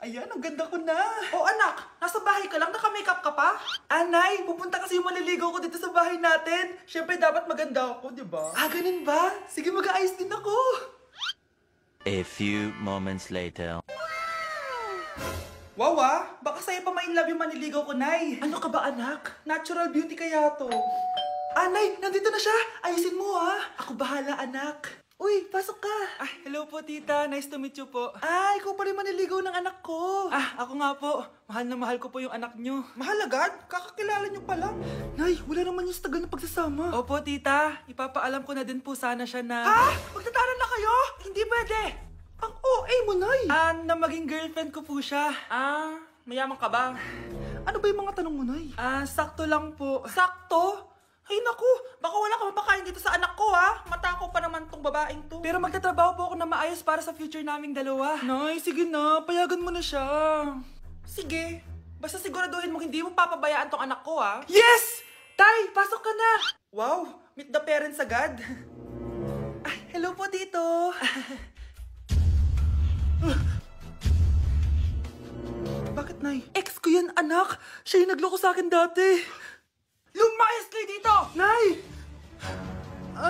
Ayan, ang ganda ko na. Oh anak, nasa bahay ka lang, naka-makeup ka pa? Anay, pupunta kasi yung maliligaw ko dito sa bahay natin. Siyempre, dapat maganda ako, di ba? Ah, ganun ba? Sige, mag-aayos din ako. A few moments later. Wow, baka sa'yo pa ma-inlove yung maniligaw ko, Nay. Ano ka ba anak? Natural beauty kaya to. Nay, nandito na siya. Ayusin mo, Ako bahala anak. Uy, pasok ka. Hello po, tita. Nice to meet you po. Ikaw pa rin maniligaw ng anak ko. Ako nga po. Mahal na mahal ko po yung anak nyo. Mahal agad? Kakakilala nyo pa lang. Nay, wala naman yung tagal na pagsasama. Opo, tita. Ipapaalam ko na din po sana siya na... Magtatanan na kayo? Hindi pwede. Ang OA mo, Nay. Na maging girlfriend ko po siya. Mayaman ka ba? Ano ba yung mga tanong mo, Nay? Sakto lang po. Sakto? Ay naku, baka wala ka mapakain dito sa anak ko Matako pa naman tong babaeng to. Pero magtatrabaho po ako na maayos para sa future naming dalawa. Nay, sige na. Payagan mo na siya. Sige, basta siguraduhin mo hindi mo papabayaan tong anak ko Yes! Tay, pasok ka na. Wow, meet the parents agad. Hello po, Tito. Bakit, Nay? Ex ko yan, anak. Siya yung nagloko sa akin dati. Lumayas kayo dito! Nay!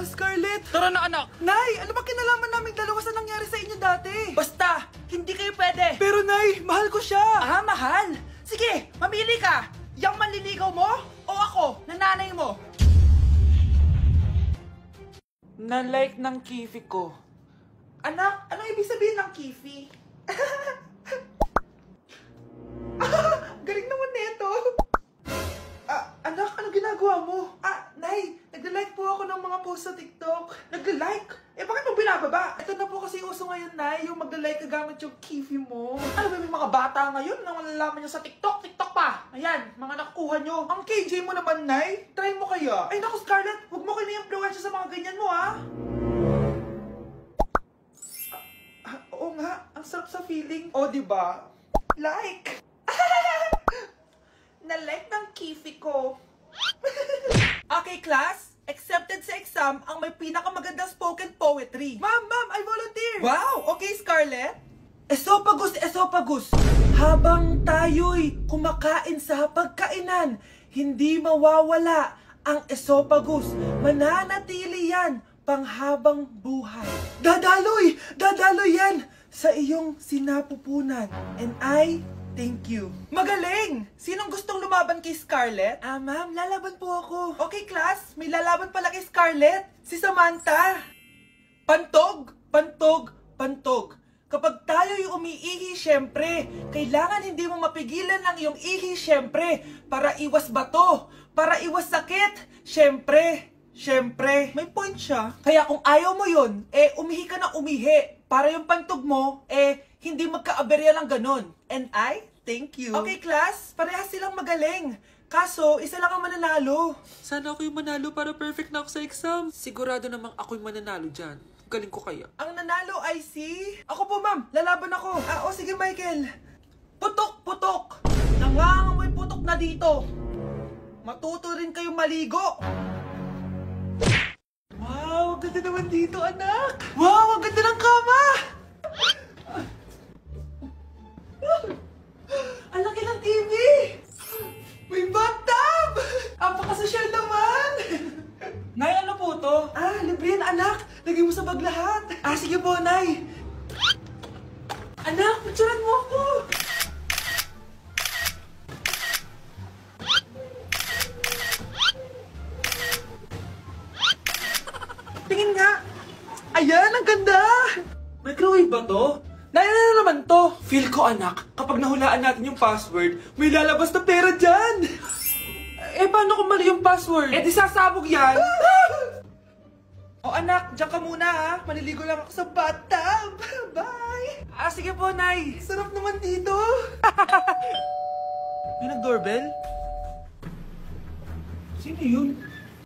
Scarlett! Tara na anak! Nay, ano ba kinalaman namin dalawa sa nangyari sa inyo dati? Basta, hindi kayo pwede! Pero Nay, mahal ko siya! Mahal? Sige, mamili ka! Yang manliligaw mo o ako, nanay mo? Na-like ng kifi ko. Anak, anong ibig sabihin ng kifi? Galing naman nito! Anak, ano ginagawa mo? Nay, nagla-like po ako ng mga post sa TikTok. Nagla-like? Bakit mo binababa? Ito na po kasi uso ngayon, Nay, yung magla-like ka gamit yung kifi mo. Ano ba yung mga bata ngayon na malalaman nyo sa TikTok? TikTok pa! Ayan, mga nakukuha nyo. Ang KJ mo naman, Nay. Try mo kaya. Ay naku, Scarlett, huwag mo kayo na-influensya sa mga ganyan mo, Oo nga, ang sarap sa feeling. O, diba? Like! Na-like ng kifi ko. Okay, class. Accepted sa exam ang may pinakamagandang spoken poetry. Ma'am, I volunteer! Wow! Okay, Scarlett. Esophagus! Habang tayo'y kumakain sa pagkainan, hindi mawawala ang esophagus. Mananatili yan panghabang buhay. Dadaloy yan sa iyong sinapupunan. And I thank you. Magaling! Sinong gustong lumaban kay Scarlett? Ma'am, lalaban po ako. Okay, class. May lalaban pala kay Scarlett. Si Samantha. Pantog! Kapag tayo'y umiihi, syempre, kailangan hindi mo mapigilan ang iyong ihi, syempre, para iwas bato, para iwas sakit, syempre. May point siya. Kaya kung ayaw mo yun, umihi ka na umihi. Para yung pantog mo, hindi magka-aberya lang ganun. And I thank you. Okay, class. Parehas silang magaling. Kaso, isa lang ang mananalo. Sana ako yung manalo para perfect na ako sa exam. Sigurado namang ako yung mananalo dyan. Galing ko kaya. Ang nanalo ay si... Ako po, ma'am. Lalaban ako. Sige, Michael. Putok! Nangangamoy putok na dito. Matuto rin kayong maligo. Wow, ang ganda naman dito, anak. Wow, ang ganda ng kama. Ang laki ng TV. May bathtub. Apakasosyal naman. Nay, ano po to? Libre yan, anak. Lagay mo sa bag lahat. Sige po, Nay. Anak, picturean mo ako. Tingin nga. Ayan, ang ganda. Microwave ba to? Nay, ano naman to? Feel ko, anak, kapag nahulaan natin yung password, may lalabas na pera dyan. Paano kung mali yung password? Di sasabog yan. Anak, diyan ka muna Maliligo lang ako sa bathtub. Bye. Sige po, Nay. Sarap naman dito. May nag-doorbell? Sino yun?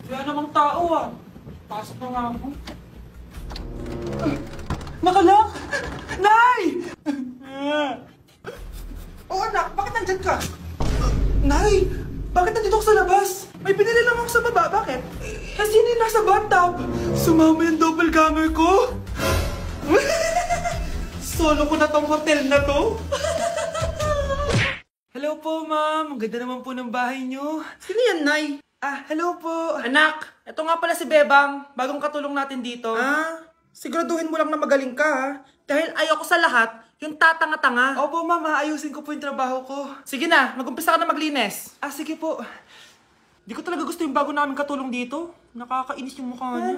Wala namang tao Pasok na nga ako. Nakalak! Nay! Anak, bakit nandyan ka? Nay! Bakit nandito ako sa labas? May pinili lang ako sa baba. Bakit? Sino yung nasa bathtub? Sumama yung doppelganger ko? Solo ko na tong hotel na to? po, ma'am. Ang ganda naman po ng bahay nyo. Sino yan, Nay? Hello po. Anak, ito nga pala si Bebang. Bagong katulong natin dito. Siguraduhin mo lang na magaling ka, ha? Dahil ayoko sa lahat, yung tatanga-tanga. Opo, ma'am. Aayusin ko po yung trabaho ko. Sige na, mag-umpisa ka na maglinis. Sige po. Di ko talaga gusto yung bago namin katulong dito. Nakakainis yung mukha niya.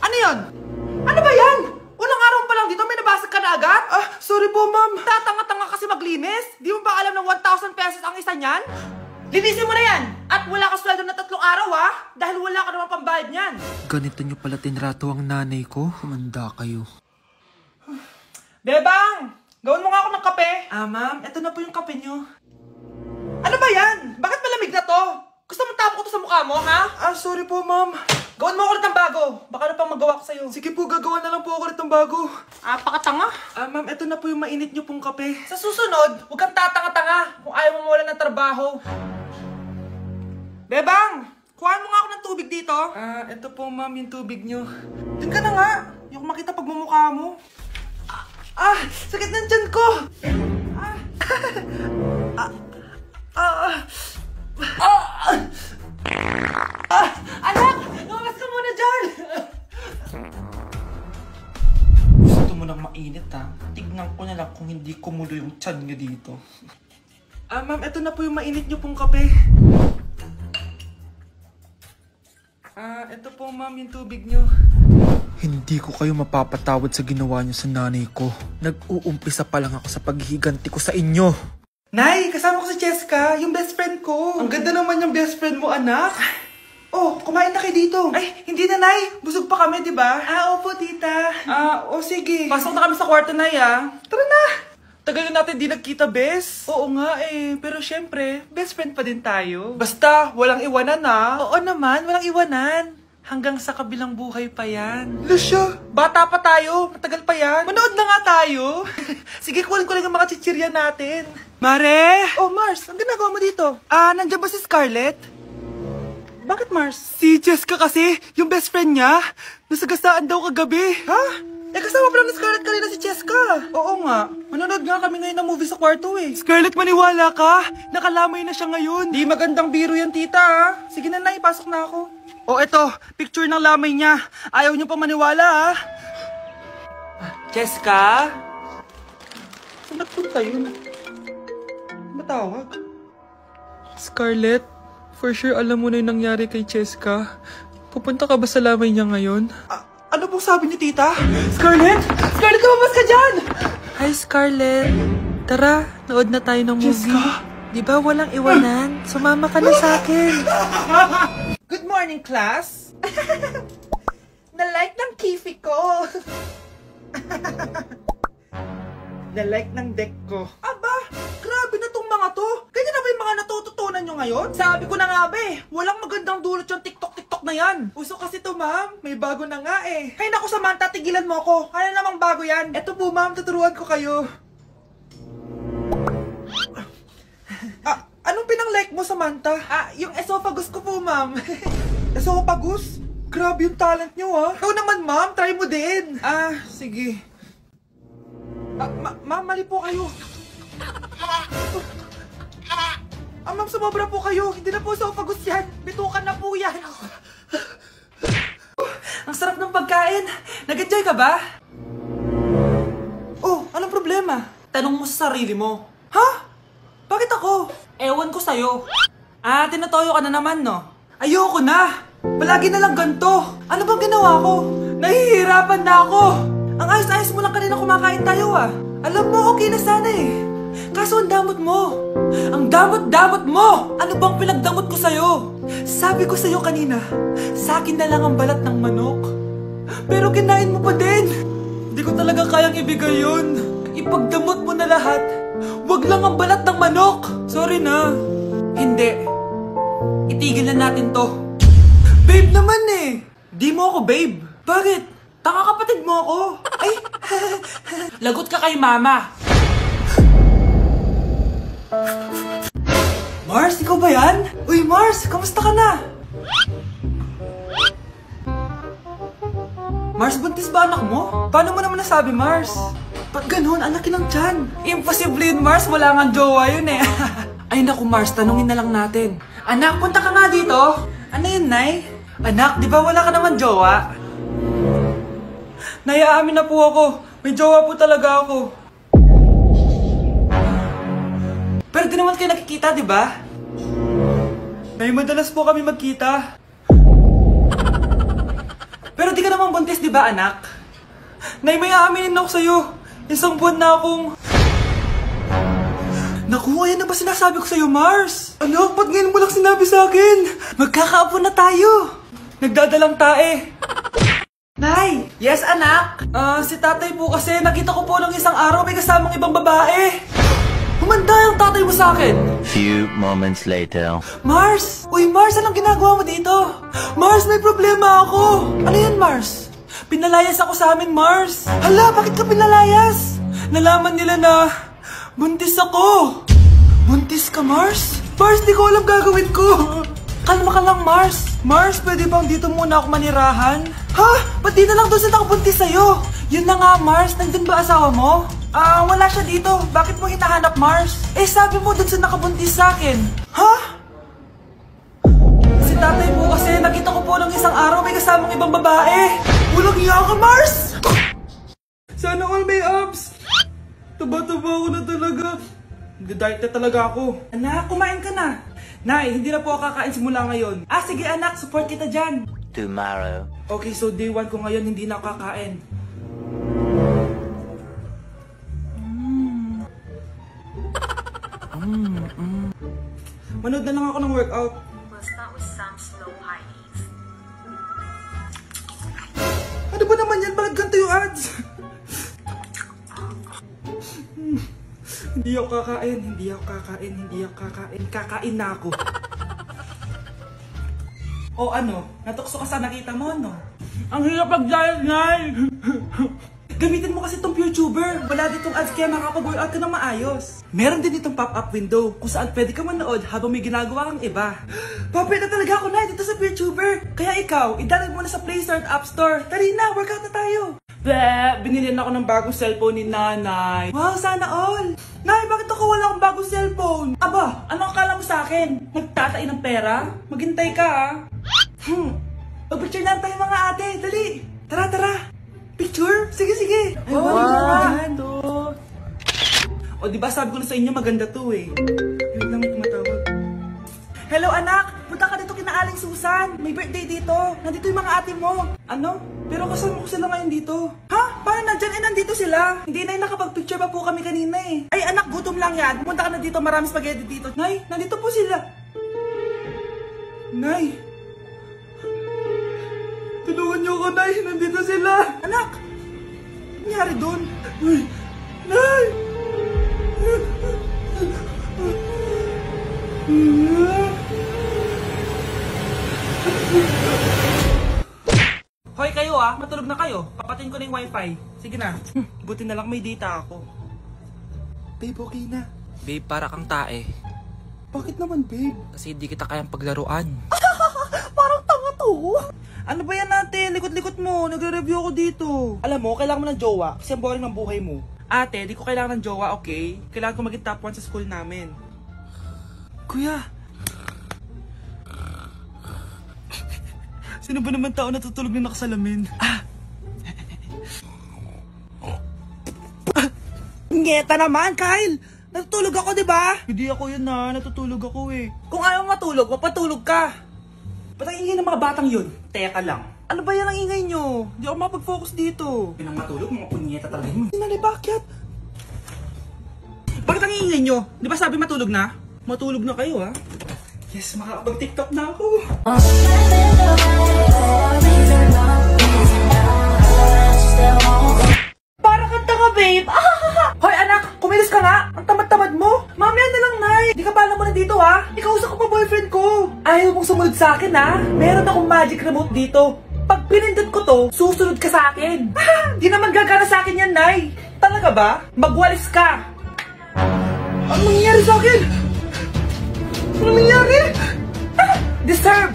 Ano yun? Ano ba yan? Unang araw pa lang dito, may nabasag ka na agad? Sorry po, ma'am. Tatanga-tanga kasi maglinis? Di mo ba alam na 1,000 pesos ang isa niyan? Linisin mo na yan! At wala ka sweldo na 3 araw, ha? Dahil wala ka naman pambayad niyan. Ganito nyo pala tinrato ang nanay ko. Humanda kayo. Bebang! Gawin mo nga ako ng kape. Ma'am, eto na po yung kape nyo. Ano ba yan? Bakit malamig na to? Gusto mo tapo ko to sa mukha mo, ha? Sorry po, ma'am. Gawin mo ako ulit ng bago. Baka na pang magawa ko sa'yo. Sige po, gagawa na lang po ako ulit ng bago. Pakatanga. Ma'am, eto na po yung mainit nyo pong kape. Sa susunod, huwag kang tatanga-tanga kung ayaw mo mawala ng trabaho. Bebang! Kuhaan mo nga ako ng tubig dito. Eto po, ma'am, yung tubig nyo. Doon ka na nga. Hindi ko makita pagmumukha mo. Sakit ng tiyan ko! Anak! Lumabas ka muna dyan! Gusto mo nang mainit, ha? Tignan ko na lang kung hindi kumulo yung tiyan nyo dito. Ma'am, eto na po yung mainit nyo pong kape. Eto po, ma'am, yung tubig nyo. Hindi ko kayo mapapatawad sa ginawa nyo sa nanay ko. Nag-uumpisa pa lang ako sa paghihiganti ko sa inyo. Nay, kasama ko si Cheska, yung best friend ko. Ang ganda naman yung best friend mo, anak. Kumain na kayo dito. Ay, hindi na, Nay. Busog pa kami, di ba? Opo, tita. Sige. Pasok na kami sa kwarto na, Tara na! Tagal na natin di nagkita, bes. Oo nga pero syempre, best friend pa din tayo. Basta, walang iwanan, ha? Oo naman, walang iwanan. Hanggang sa kabilang buhay pa yan. Lusya, bata pa tayo. Matagal pa yan. Manood na nga tayo. Sige, kunin ko lang ang mga chichirya natin. Mare! Mars, ang ginagawa mo dito? Nandiyan ba si Scarlett? Bakit, Mars? Si Jessica kasi, yung best friend niya, nasagasaan daw kagabi. Ha? Kasama pa lang ni Scarlett kanina si Cheska. Oo nga. Manonood nga kami ngayon ng movie sa kwarto, Scarlett, maniwala ka. Nakalamay na siya ngayon. Di magandang biro yan, tita, ha? Sige na, Nay, pasok na ako. Eto, picture ng lamay niya. Ayaw niyo pa maniwala, ha? Jessica? Saan nagpunta yun? Matawag? Scarlett, for sure alam mo na yung nangyari kay Cheska. Pupunta ka ba sa lamay niya ngayon? Ano pong sabi ni tita? Scarlett! Scarlett, lumabas ka dyan! Hi, Scarlett. Tara, nood na tayo ng movie. Jessica? Di ba walang iwanan? Sumama ka na sa akin. Good morning, class. Na-like ng kifi ko. Na-like ng deck ko. Aba, grabe na tong mga to. Ganyan na ba yung mga natututunan nyo ngayon? Sabi ko na nga ba walang magandang dulot yung TikTok na yan. Uso kasi to, ma'am. May bago na nga Hay naku, Samantha, tigilan mo ako. Ano namang bago yan? Eto po, ma'am. Tuturuan ko kayo. Anong pinang-like mo, Samantha? Yung esophagus ko po, ma'am. Esophagus? Grabe yung talent nyo, ha? Ikaw naman, ma'am. Try mo din. Sige. Ma'am, mali po kayo. Ma'am, sumobra po kayo. Hindi na po esophagus yan. Bitukan na po yan. Ang sarap ng pagkain. Nag-enjoy ka ba? Anong problema? Tanong mo sa sarili mo. Ha? Bakit ako? Ewan ko sa'yo. Tinatoyo ka na naman, no? Ayoko na. Palagi na lang ganito. Ano bang ginawa ko? Nahihirapan na ako. Ang ayos-ayos mo lang kanina kumakain tayo, Alam mo, okay na sana Kaso ang damot mo. Ang damot-damot mo. Ano bang pinagdamot ko sa'yo? Sabi ko sa'yo kanina, sa akin na lang ang balat ng manok. Pero kinain mo pa din. Hindi ko talaga kayang ibigay yun. Ipagdamot mo na lahat. Wag lang ang balat ng manok. Sorry na. Hindi. Itigil na natin to. Babe naman Di mo ako babe. Bakit? Tanga kapatid mo ako. Ay, lagot ka kay mama. Mars, ikaw ba yan? Uy, Mars, kamusta ka na? Mars, buntis ba anak mo? Paano mo naman nasabi, Mars? Ba't ganun? Ang laki ng tiyan. Imposible yun, Mars. Wala nga jowa yun eh. Ay naku, Mars. Tanungin na lang natin. Anak, punta ka nga dito. Ano yun, Nay? Anak, di ba wala ka naman jowa? Nay, aamin na po ako. May jowa po talaga ako. Pero di naman kayo nakikita, di ba? Nay, madalas po kami magkita. Pero di ka naman buntis, di ba, anak? Nay, may aaminin ako sa'yo. Isang buwan na akong... Naku, ayan na ba sinasabi ko sa'yo, Mars? Anak, ba't ngayon mo lang sinabi sa akin? Magkakaapo na tayo. Nagdadalang tae. Nay! Yes, anak? Si tatay po kasi nakita ko po ng isang araw may kasamang ibang babae. Humanda yung tatay mo sa akin. Few moments later. Mars! Uy, Mars, anong ginagawa mo dito? Mars, may problema ako. Ano yan, Mars? Pinalayas ako sa amin, Mars. Hala, bakit ka pinalayas? Nalaman nila na buntis ako. Buntis ka, Mars? Mars, di ko alam gagawin ko. Kalma ka lang, Mars. Mars, pwede bang dito muna ako manirahan? Ha? Ba't di na lang doon sa nakabuntis sa'yo? Yun na nga, Mars. Nandun ba asawa mo? Wala siya dito. Bakit mo hinahanap, Mars? Eh, sabi mo doon sa nakabuntis sa akin. Ha? Si tatay po kasi nakita ko po ng isang araw may kasamang ibang babae. Walang iya ka, Mars! Sana all may abs. Taba-taba ako na talaga. Nag-diet na talaga ako. Anak, kumain ka na. Nay, hindi na po ako kakain simula ngayon. Sige anak, support kita dyan. Tomorrow. Okay, so day 1 ko ngayon, hindi na ako kakain. Manood na lang ako ng workout. We'll start with some slow high knees. Ano ba naman yan? Bakit ganito yung ads? Hindi ako kakain, hindi ako kakain, hindi ako kakain. Kakain na ako. O ano? Natukso ka sa nakita mo, no? Ang hirap mag-diet, Nay! Gamitin mo kasi itong YouTuber. Wala ditong ads kaya makapag-workout ka na maayos. Meron din itong pop-up window kung saan pwede ka manood habang may ginagawa kang iba. Papay na talaga ako na dito sa YouTuber. Kaya ikaw, i-download mo na sa Play Store at App Store. Tari na, workout na tayo. Binili ako ng bagong cellphone ni Nanay. Wow, sana all. Nay, bakit ako wala akong bagong cellphone? Aba, ano akala mo sa akin? Nagtatay ng pera? Maghintay ka, ah. Mag-picture na tayo mga ate. Dali. Tara, tara. Picture? Sige, sige. Ay, wow. O, diba sabi ko na sa inyo maganda to eh. Yun lang tumatawag. Hello, anak. Punta ka dito kina Aling Susan. May birthday dito. Nandito yung mga ate mo. Ano? Pero kasama ko sila ngayon dito. Ha? Paano nandyan? Nandito sila. Hindi na nakapag-picture pa po kami kanina eh. Ay, anak, gutom lang yan. Pumunta ka na dito. Marami spaghetti dito. Nay, nandito po sila. Nay. Tulungan niyo ako, Nay. Nandito sila. Anak! Ano nangyari doon? Nay! Hoy kayo matulog na kayo. Papatin ko na yung wifi. Sige na. Buti na lang may data ako. Babe, okay na. Babe, para kang tae. Bakit naman, babe? Kasi hindi kita kayang paglaruan. Parang tanga to. Ano ba yan natin? Likot-likot mo. Nagre-review ako dito. Alam mo, kailangan mo ng jowa kasi ang boring ng buhay mo. Ate, di ko kailangan ng jowa, okay? Kailangan ko maging top 1 sa school namin. Kuya. Sino ba naman tao natutulog na nakasalamin? Ngeta naman, Kyle! Natutulog ako, di ba? Hindi ako yun natutulog ako eh. Kung ayaw matulog, mapatulog ka. Ba't ang ingay ng mga batang yun? Teka lang. Ano ba yan ang ingay nyo? Hindi ako mapag-focus dito. Pinang matulog, mga punyeta talaga yun. Sinalibakyat. Bakit ang ingay nyo? Di ba sabi matulog na? Matulog na kayo, ha? Yes, makakapag-TikTok na ako. Para kang tanga, babe. Hoy, anak, kumilos ka nga. Ang tamad-tamad mo. Mamaya na lang, Nay. Di ka pala mo na dito, ha? Ikausap ko pa boyfriend ko. Ayaw mong sumunod sa akin, ha? Meron akong magic remote dito. Pag pinindot ko to, susunod ka sa akin. Di naman gagana sa akin yan, Nay. Talaga ba? Magwalis ka. Ano nangyayari sa akin? Ano nangyayari? Deserve.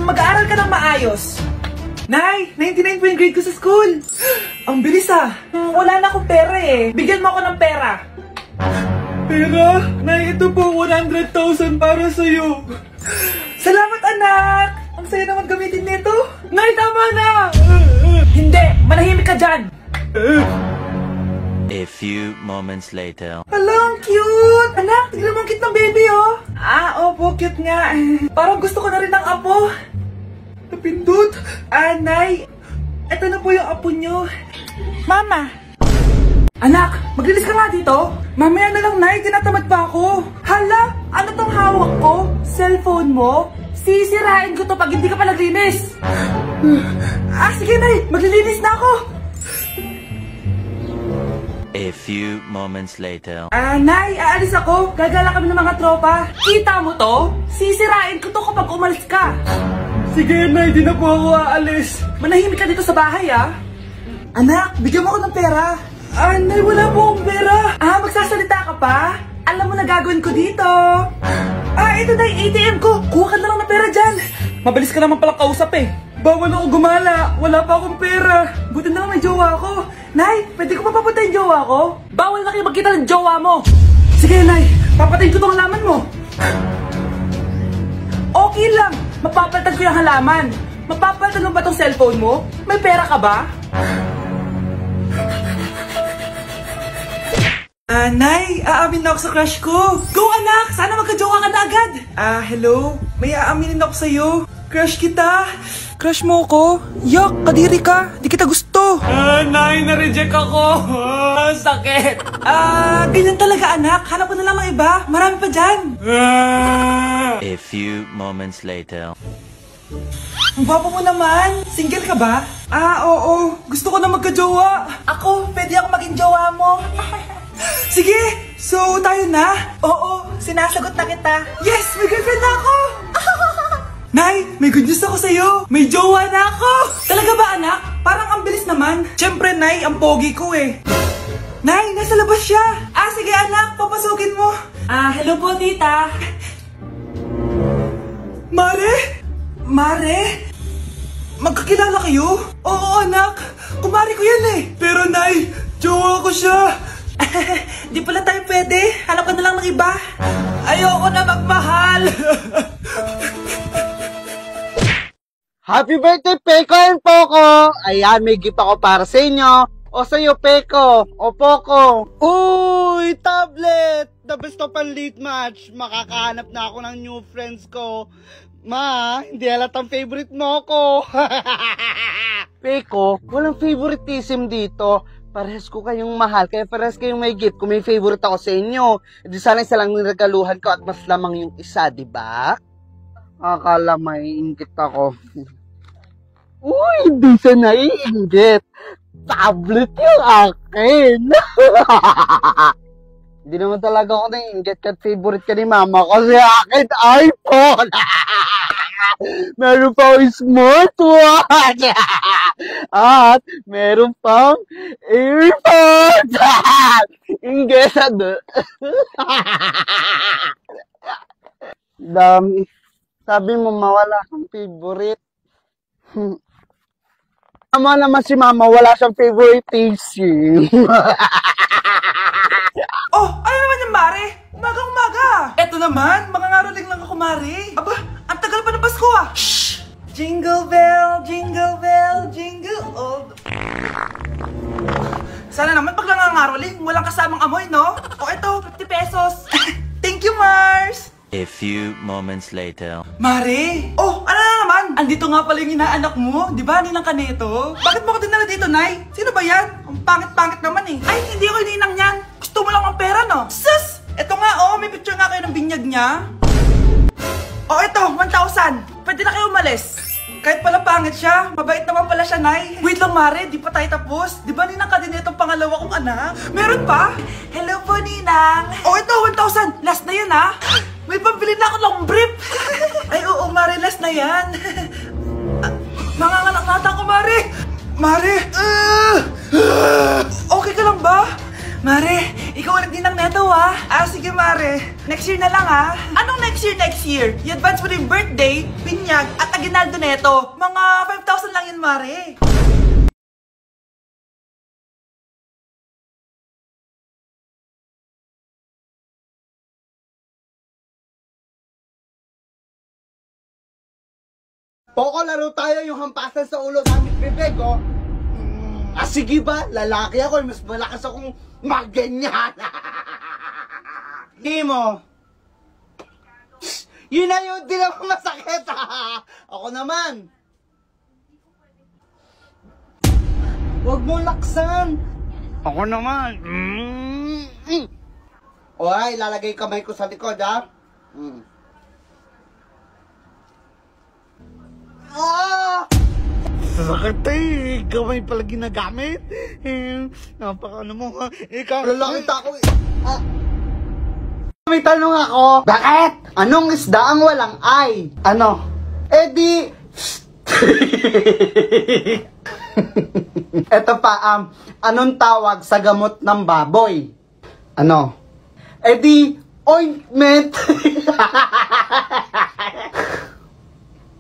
Mag-aaral ka ng maayos. Nay, 99 po yung grade ko sa school. Ang bilis ah. Wala na akong pera eh. Bigyan mo ako ng pera. Pera? Nay, ito po 100,000 para sa'yo. Salamat anak! Ang saya naman gamitin nito. Nay, tama na! Hindi, manahimik ka dyan. A few moments later. Hala, ang cute! Anak, tignan mo ang cute ng baby oh. Opo, cute nga. Parang gusto ko na rin ng apo. Napindot. Nay, eto na po yung apo nyo. Mama! Anak, maglinis ka nga dito. Mamaya na lang, Nay. Tinatamad pa ako. Hala, ano tong hawak ko? Cellphone mo? Sisirain ko to pag hindi ka pa naglinis. Sige, Nay. Maglilinis na ako. A few moments later. Nay, aalis ako. Gagala kami ng mga tropa. Kita mo to? Sisirain ko to kapag umalis ka. Sige, Nay, di na po ako aalis. Manahimik ka dito sa bahay, Anak, bigyan mo ako ng pera. Nay, wala po akong pera. Magsasalita ka pa? Alam mo na gagawin ko dito. Ito na yung ATM ko. Kuha ka na lang ng pera dyan. Mabilis ka naman palang kausap eh. Bawal ako gumala. Wala pa akong pera. Buti na lang may jowa ko. Nay, pwede ko mapapunta yung jowa ko? Bawal na kayo magkita ng jowa mo. Sige, Nay. Papatayin ko tong halaman mo. Okay lang. Mapapalitan ko yung halaman. Mapapalitan mo ba tong cellphone mo? May pera ka ba? Nay, aamin na ako sa crush ko. Go anak! Sana magka-jowa ka na agad. Hello? May aaminin ako sa'yo. Crush kita. Crush mo ko? Yak, kadiri ka. Di kita gusto. Nay, na-reject ako. Sakit. Ganyan talaga anak. Hanap ko na lang ng iba. Marami pa dyan. A few moments later. Ang gwapo mo naman. Single ka ba? Oo. Gusto ko na magka-jowa. Ako, pwede ako maging jowa mo. Sige, so tayo na? Oo, sinasagot na kita. Yes, may girlfriend na ako. Nay, may good news ako sa'yo. May jowa na ako. Talaga ba anak? Parang ang bilis naman. Siyempre, Nay, ang pogi ko eh. Nay, nasa labas siya. Sige anak, papasukin mo. Hello po tita. Mare? Magkakilala kayo? Oo anak, kumari ko yan eh. Pero Nay, jowa ko siya. Di pala tayo pwede. Hanap ka na lang ng iba. Ayoko na magmahal. Happy birthday, Peko and Poco! Ayan, may gift ako para sa inyo. O sa'yo, Peko. O Poco. Uy, tablet! The best of ang late match. Makakahanap na ako ng new friends ko. Ma, hindi halatang favorite mo ko. Peko, walang favoritism dito. Parehas ko kayong mahal, kaya parehas kayong may gift. Kung may favorite ako sa inyo, di sana isa lang niregaluhan ko at mas lamang yung isa, di ba? Akala may inggit ako. Uy, di siya naiinggit. Tablet yung akin. Hindi naman talaga ako naiinggit kahit favorite ka ni mama kasi akin iPhone. Meron pa akong smartwatch. At meron pang earphones. Inggit. Dami. Sabi mo mawala kang favorite. Tama naman si mama, wala siyang favoritism. Ano naman yung Mare? Umaga-umaga. Eto naman, mangangaroling lang ako, Mare. Aba, ang tagal pa ng Pasko Shh! Jingle bell, jingle bell, jingle all the... Sana naman pag nangangaroling, walang kasamang amoy, no? Eto, 50 pesos. Thank you, Mars. A few moments later. Mare! Ano na naman? Andito nga pala yung inaanak mo. Di ba, ninang ka nito? Bakit mo ko dinala dito, Nay? Sino ba yan? Ang pangit-pangit naman eh. Ay, hindi ako ninang yan. Gusto mo lang ang pera, no? Sus! Eto nga, may picture nga kayo ng binyag niya. Eto, 1,000. Pwede na kayo umalis. Kahit pala pangit siya, mabait naman pala siya, Nay. Wait lang, Mare, di pa tayo tapos. Di ba ninang ka din itong pangalawa kong anak? Meron pa? Hello po, Ninang. Ito, 1,000. Last na yan, ha? May pambili na ako ng brief. Ay, oo, Mare, last na yan. Nanganganak nata ako, Mare. Mare! Okay ka lang ba? Mare, ikaw ulit din ang neto ah. Sige Mare. Next year na lang ah. Anong next year? I-advance mo rin birthday, pinyag, at aginaldo neto. Mga 5,000 lang yun Mare. Poko, laro tayo yung hampasan sa ulo gamit bibig, oh. Sige ba? Lalaki ako, mas malakas akong magganyan. Di mo. Yun na yun, di naman masakit. Ako naman. Huwag mo laksan. Ako naman. Okay, lalagay kamay ko sa likod, ha? Sakit eh. Kamay pala ginagamit. Napaka ano mo ha. Ikaw. Lalaki tako eh. May tanong ako. Bakit? Anong isda ang walang ay? Ano? Di... Eto pa, anong tawag sa gamot ng baboy? Ano? Di... ointment.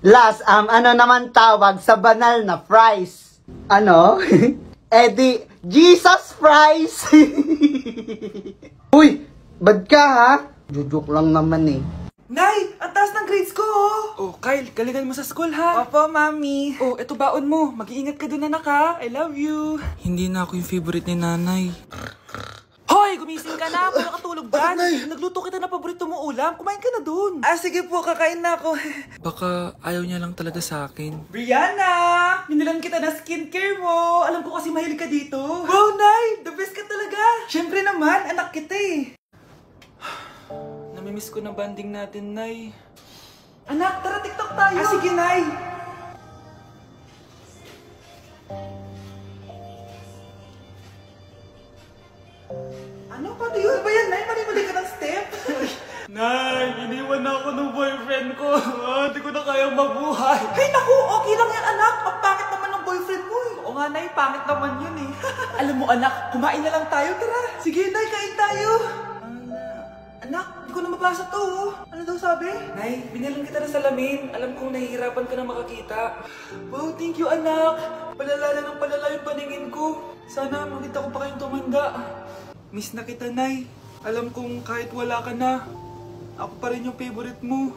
Last, ano naman tawag sa banal na fries? Ano? Di, Jesus fries! Uy, bad ka ha? Jujok lang naman eh. Nay, ang taas ng grades ko oh. Kyle, galingan mo sa school ha. Opo, mami. Eto baon mo. Mag-iingat ka dun anak ha. I love you. Hindi na ako yung favorite ni nanay. Hoy, gumising ka na. Wala katulog dyan. Nagluto kita na paborito mo ulam. Kumain ka na dun. Sige po, kakain na ako. Baka ayaw niya lang talaga sa akin. Brianna! Binilan kita na skincare mo. Alam ko kasi mahilig ka dito. Wow, Nay! The best ka talaga. Siyempre naman, anak kita eh. Namimiss ko na banding natin, Nay. Anak, tara TikTok tayo. Sige, Nay. Ano? Paano yun ba yan, Nay? Mali-mali ka ng step? Nay, iniwan na ako ng boyfriend ko. Hindi ko na kayang mabuhay. Ay, naku! Okay lang yan, anak. Ang pangit naman ng boyfriend mo eh. Oo nga, Nay. Pangit naman yun eh. Alam mo, anak, kumain na lang tayo. Tara. Sige, Nay. Kain tayo. Anak, hindi ko na mabasa to. Ano daw sabi? Nay, binalan kita ng salamin. Alam kong nahihirapan ka na makakita. Wow, thank you, anak. Palala ng palala yung paningin ko. Sana makita ko pa kayong tumanda. Miss na kita, Nay. Alam kong kahit wala ka na, ako pa rin yung favorite mo.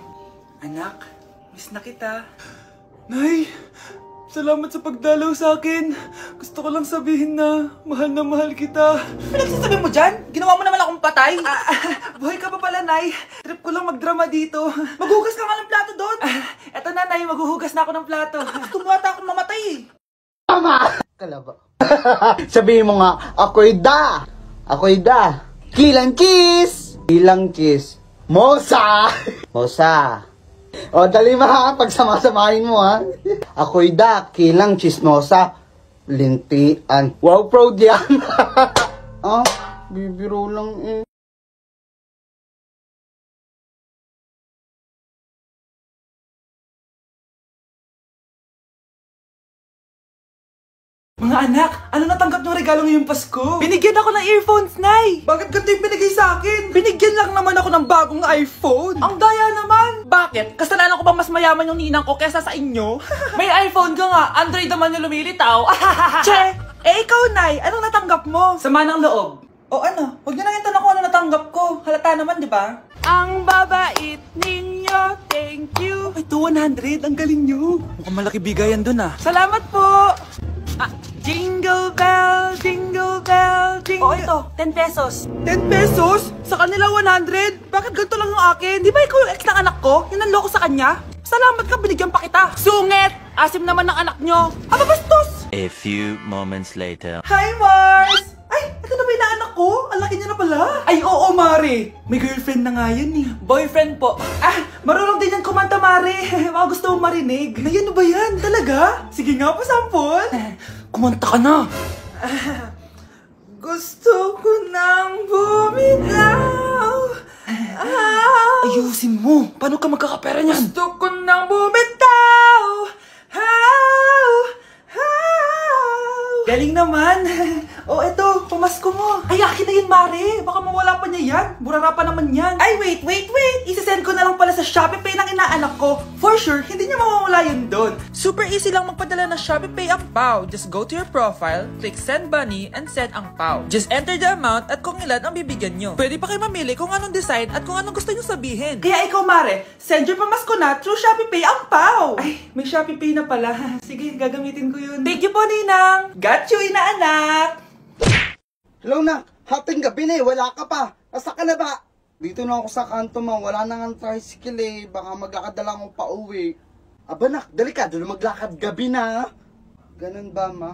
Anak, miss na kita. Nay, salamat sa pagdalaw sa akin. Gusto ko lang sabihin na mahal kita. Pinagsasabi mo dyan? Ginawa mo naman akong patay? Buhay ka pa pala, Nay. Trip ko lang magdrama dito. Maghugas ka nga ng plato doon. Eto na, Nay. Maghuhugas na ako ng plato. Gusto mo ata akong mamatay eh. Tama! Kalaba. Sabihin mo nga, ako'y da! Kilang cheese! Kilang cheese. Mosa! Mosa. O, dali ma, pagsama-samahin mo ha. Ako'y da, kilang chismosa. Lintian. Wow, proud yan. Bibiro lang eh. Mga anak, ano natanggap ng regalo ngayong Pasko? Binigyan ako ng earphones, Nay! Bakit ganito yung binigay sa akin? Binigyan lang naman ako ng bagong iPhone! Ang daya naman! Bakit? Kasalanan ko bang mas mayaman yung ninang ko kesa sa inyo? May iPhone ka nga, Android naman yung lumilitaw! Che! Ikaw, Nay, anong natanggap mo? Sama ng loob. O ano? Huwag niyo nang tanong kung ano natanggap ko. Halata naman, di ba? Ang babait ninyo, thank you! Ay, 200, ang galing nyo! Mukhang malaki bigayan dun ah. Salamat po! Jingle bell, jingle bell, jingle... ito, 10 pesos. 10 pesos? Sa kanila 100? Bakit ganito lang yung akin? Di ba ikaw yung ex ng anak ko? Yung nanloko sa kanya? Salamat ka, binigyan pa kita. Sungit! Asim naman ng anak nyo. Bastos! A few moments later. Hi, Mars! Ay, ito na ba yung anak ko? Ang laki niya na pala. Ay, oo, Mari. May girlfriend na nga yan eh. Boyfriend po. Marunong din yan kumanta, Mari. Baka gusto mong marinig. Ay, ano ba yan? Talaga? Sige nga po, sample. Kumanta ka na! Gusto ko nang bumitaw. Ayusin mo! Paano ka magkakapera niyan? Gusto ko nang bumitaw. Galing naman. Eto, pamasko mo. Ay, akin na yan, Mare. Baka mawala pa niya yan. Burara pa naman yan. Ay, wait. Isisend ko na lang pala sa Shopee Pay ng inaanak ko. For sure, hindi niya mawawala yun doon. Super easy lang magpadala ng Shopee Pay ang PAW. Just go to your profile, click Send Money, and send ang PAW. Just enter the amount at kung ilan ang bibigyan nyo. Pwede pa kayo mamili kung anong design at kung anong gusto nyo sabihin. Kaya ikaw, Mare, send your pamasko na through Shopee Pay ang PAW. Ay, may Shopee Pay na pala. Sige, gagamitin ko yun. Thank you po, Ninang. Got you, inaanak. Hello na, hating gabi na eh, wala ka pa. Nasa ka na ba? Dito na ako sa kanto mo, wala na nga tricycle eh. Baka maglakad na lang ako pa uwi. Aba nak, dali ka, doon maglakad gabi na. Ganun ba, ma?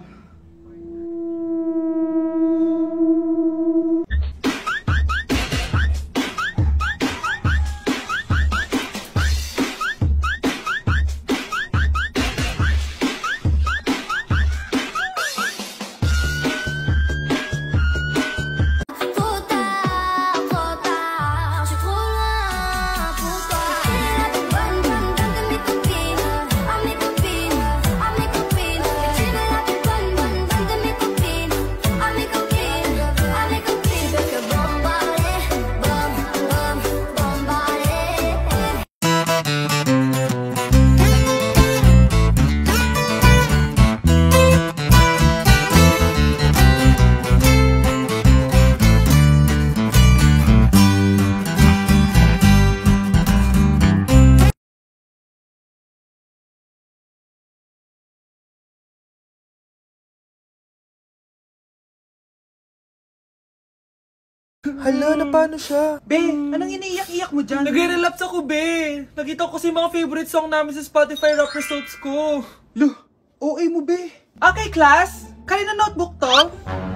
Hala, na paano siya? Be, anong iniiyak-iyak mo dyan? Nagre-relapse ako, be. Nakita ko kasi mga favorite song namin sa Spotify rap results ko. Loh, OA mo, be. Okay, class. Kanina notebook to?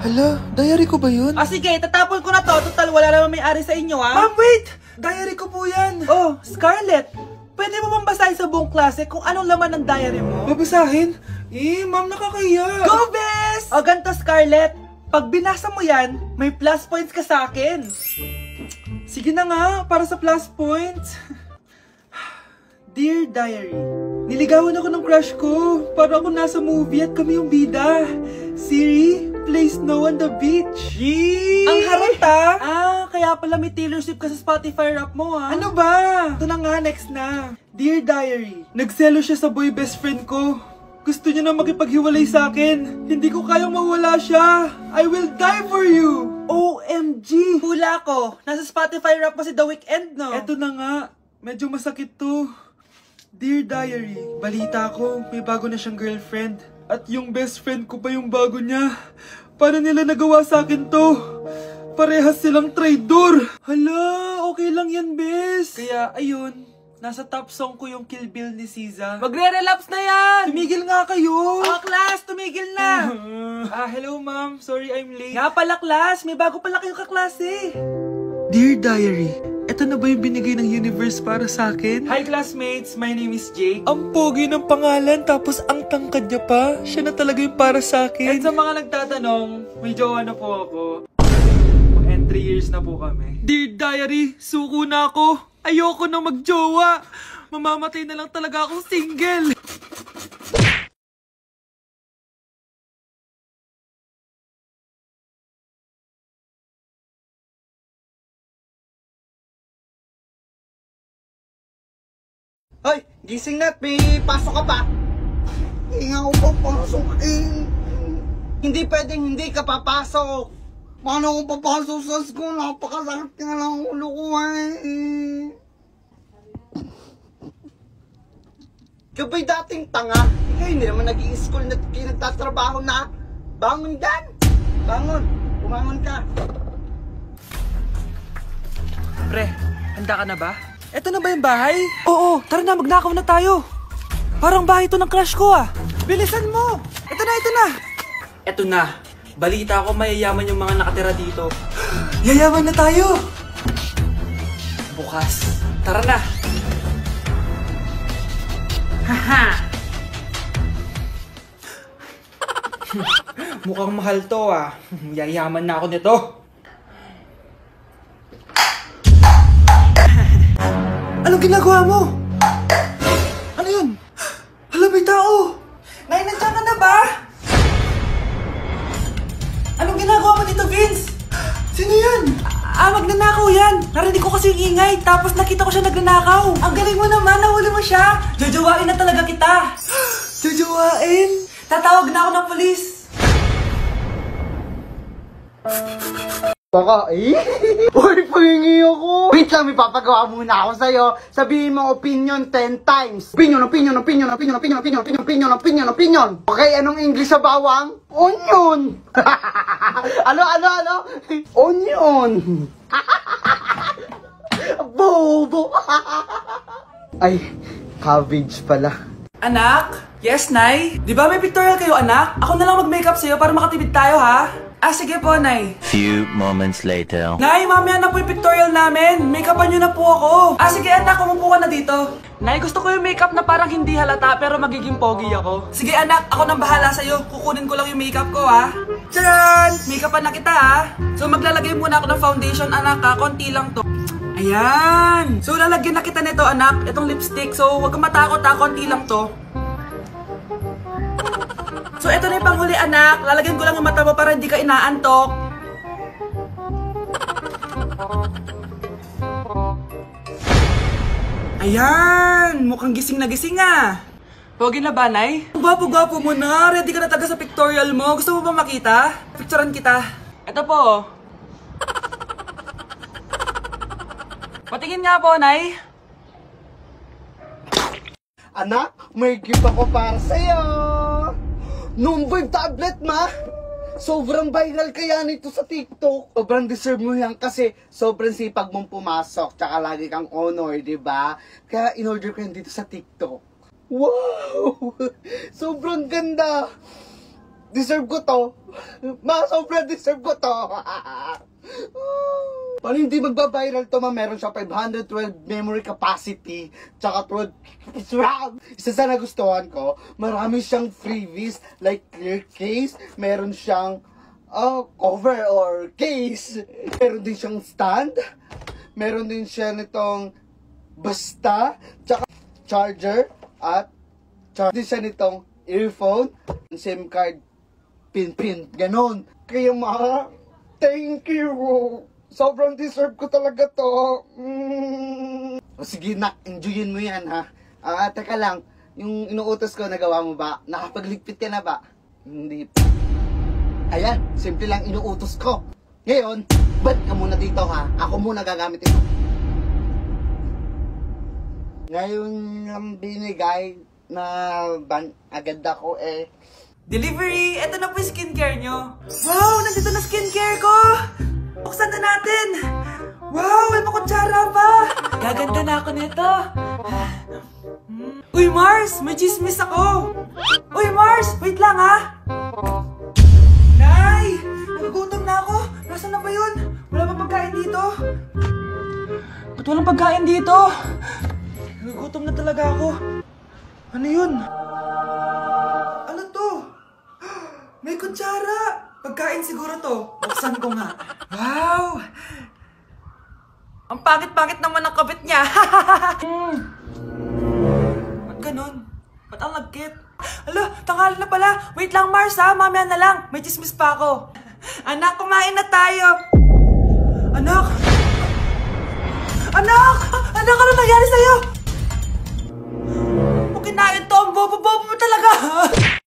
Hala, diary ko ba yun? Ah, sige, tatapon ko na to. Total, wala naman may-ari sa inyo, ah. Ma'am, wait! Diary ko po yan. Oh, Scarlett. Pwede mo bang basahin sa buong klase kung anong laman ng diary mo? Babasahin? Ma'am, nakakaya. Go, Bes! O, ganito, Scarlett. Pag binasa mo yan, may plus points ka sa akin. Sige na nga, para sa plus points. Dear Diary, Niligawan ako ng crush ko. Para ako nasa movie at kami yung bida. Siri, play Snow on the Beach. Yee! ang harata! Ah, kaya pala may Taylor Swift ka sa Spotify rap mo, ah. Ano ba? Ito na nga, next na. Dear Diary, nagselo siya sa boy best friend ko. Gusto niya na makipaghiwalay sa akin. Hindi ko kayang mawala siya. I will die for you. OMG! Hula ko. Nasa Spotify rap mo si The Weeknd, no? Eto na nga. Medyo masakit to. Dear Diary, balita ko, may bago na siyang girlfriend. At yung best friend ko pa yung bago niya. Paano nila nagawa sa akin to? Parehas silang traidor. Hala, okay lang yan, bes. Kaya, ayun. Nasa top song ko yung Kill Bill ni SZA. Magre-relapse na yan! Tumigil nga kayo! Oh, class, tumigil na! Hello ma'am. Sorry I'm late. Nga pala, class, may bago pala kayong kaklase. Dear Diary, eto na ba yung binigay ng universe para sa akin? Hi, classmates. My name is Jake. Ang pogi ng pangalan tapos ang tangkad niya pa. Siya na talaga yung para sa akin. At sa mga nagtatanong, may jowa na po ako. And 3 years na po kami. Dear Diary, suko na ako. Ayoko na magjowa. Mamamatay na lang talaga akong single. Hoy, gising na, may pasok ka pa. Hindi nga ako papasok eh. Hindi pwedeng hindi ka papasok. Paano ako papasok sa school? Napakasakit nga lang ang ulo ko eh. Ikaw ba'y dating tanga? Ikaw hindi naman nag-i-school na nagtatrabaho na. Bangon dyan! Bangon! Bumangon ka! Pre, handa ka na ba? Eto na ba yung bahay? Oo, tara na, magnakaw na tayo. Parang bahay to ng crush ko, ah. Bilisan mo! Ito na, ito na! Eto na. Balita ko mayayaman yung mga nakatira dito. Yayaman na tayo! Bukas. Tara na. Haha! Mukhang mahal to ah. Yayaman na ako nito. Anong ginagawa mo? Ano yun? Hala, may tao! Nay, nandiyan ka na ba? Anong ginagawa mo dito, Vince? Sino yan? Magnanakaw yan. Narinig ko kasi yung ingay, tapos nakita ko siya nagnanakaw. Ang galing mo naman, nahuli mo siya. Jojowain na talaga kita. Jojowain? Tatawag na ako ng polis. Baka, Uy, pahingi ako! Wait lang, may papagawa muna ako sa'yo. Sabihin mo opinion 10 times. Opinion. Okay, anong English sa bawang? Onion! Ano? Onion! Bobo! Ay, cabbage pala. Anak? Yes, Nay? Di ba may pictorial kayo, anak? Ako na lang mag-makeup sa'yo para makatipid tayo, ha? Sige po, Nay. Few moments later. Nay, mamaya na po yung pictorial namin. Make-upan nyo na po ako. Sige, anak, umupo ka na dito. Nay, gusto ko yung makeup na parang hindi halata pero magiging pogi ako. Sige, anak, ako nang bahala sa'yo. Kukunin ko lang yung makeup ko, ha? Tcharan! Make-upan na kita, ha? So, maglalagay muna ako ng foundation, anak, ha? Konti lang to. Ayan! So, lalagyan na kita nito, anak. Itong lipstick. So, huwag kang matakot, ha? Konti lang to. So, ito na yung panghuli, anak. Lalagyan ko lang yung mata mo para hindi ka inaantok. Ayan! Mukhang gising na gising, ah. Pogi na ba, Nay? Gwapo-gwapo mo na. Ready ka na taga sa pictorial mo. Gusto mo ba makita? Picturean kita. Ito po. Patingin nga po, Nay. Anak, may gift ako para sa'yo! Number tablet, ma! Sobrang viral kaya nito sa TikTok. Sobrang deserve mo yan kasi sobrang sipag mong pumasok. Tsaka lagi kang honor, di ba? Kaya in-order ko yan dito sa TikTok. Wow! Sobrang ganda! Deserve ko to. Ma, sobrang deserve ko to. Paano hindi magba-viral to, ma? Meron siya 512 memory capacity, tsaka 12 RAM. Isa sa nagustuhan ko, marami siyang freebies like clear case, meron siyang cover or case, meron din siyang stand, meron din siya nitong basta, tsaka charger, at din siya nitong earphone, SIM card, pin, ganon. Kaya ma, thank you! Sobrang deserve ko talaga to. O sige nak, enjoyin mo yan ha. Teka lang, yung inuutos ko, nagawa mo ba? Nakapagligpit ka na ba? Hindi pa. Ayan, simple lang inuutos ko. Ngayon, ba't ka muna dito ha? Ako muna gagamit ito. Ngayon lang binigay na agad ako Delivery! Ito na po yung skincare nyo. Wow! Nandito na skincare ko! Buksan na natin! Wow! May makutsara pa! Gaganda na ako nito! Uy, Mars! May chismis ako! Uy, Mars! Wait lang, ha! Nay! Nagugutom na ako! Nasaan na ba yun? Wala pa pagkain dito? Ba't walang pagkain dito? Nagugutom na talaga ako. Ano yun? Ano to? May kutsara! Pagkain siguro to. Buksan ko nga. Wow! Ang pangit-pangit naman ang kabit niya. Ba't ganun? Ba't ang lagkit? Ala, tanghali na pala. Wait lang, Mars, ha? Mamaya na lang. May chismis pa ako. Anak, kumain na tayo. Anak! Anak! Anak, ano nangyari sa'yo? Kung kinain to, ang bobo-bobo mo talaga.